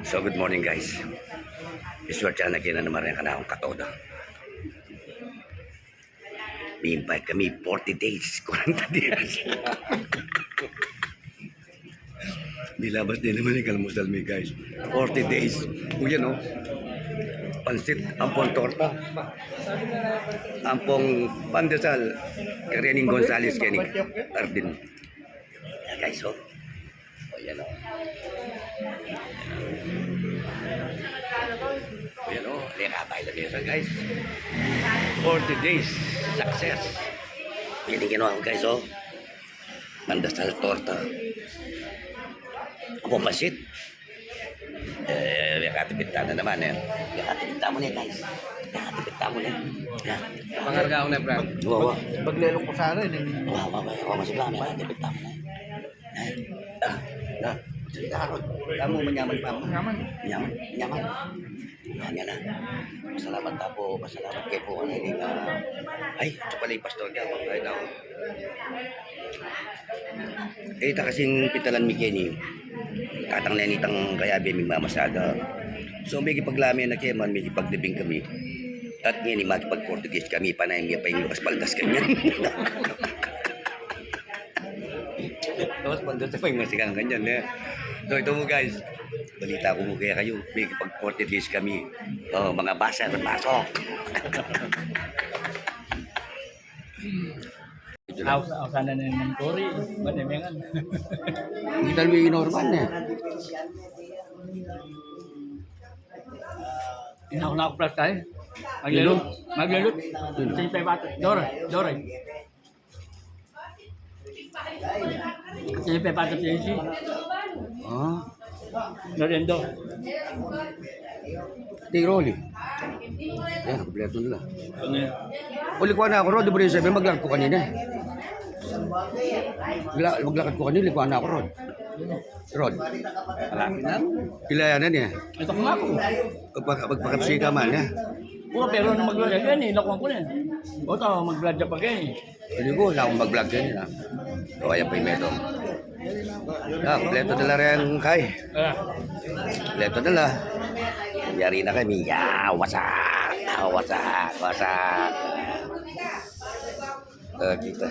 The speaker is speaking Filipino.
So good morning guys. Iswerte na naman rin ka na akong katoda. May invite kami 40 days, 40 days. Nilabas din naman yung kalmusal mi guys. 40 days. O yan o. Pansit, ampong torta. Ampong pandesal. Karening Gonzales, Kenig. Ardin. Yan guys o. O yan o. O yan o. Lekabay lang yun guys. 40 days. Success. Yan yung ginawa ko guys o. Pandesal, torta. Ampong pansit. Katipita na naman eh. Katipita mo na guys. Katipita mo na. Pangarga ako na, Brad. Oo. Paglelok ko sa akin. Oo, masigla na. Katipita mo na. Salita ka ron. Kamu manyaman pa mo. Manyaman. Yan na. Masalamat tapo. Masalamat kayo po. Ay, ito pala yung pastor niya. Magkaya daw. Ita kasing pitalan mi Kenny. Katang nenitang kaya biming mamasada. So may paglamin na keman, may pagdibing kami. At ngayon makipag-Portuguese kami, panay niya pa yung Lucas Paldas kanyan. Lucas Paldas pa yung masigang kanyan. So ito mo guys, balita ko mo kaya kayo, may pag-Portuguese kami. Oh, mga basa na pasok. Sana na ng Cory, manamingan. Hindi talaga normal na. Inaw na ako plus tayo. Maglalot. Sige pa bata. Dore. Sige pa bata si Ah, Lorendo. Tiroli. Yan, kompleto nila. Uli ko na ako ron, di ba rin sabi, maglakad ko kanina. Maglakad ko kanina, likuan na ako ron. Ron. Malapit na. Pila yan niya. Ito ko nga ako. Pagpakapsika man niya. Pero nung mag-vlog yan eh, lakuan ko na. O ito, mag-vlog dyan pa yan eh. Hindi ko, wala akong mag-vlog yan. So, ayan pa yung meto. Kompleto nila rin kay. Kompleto nila. Yari na kami. Wasak. Kita.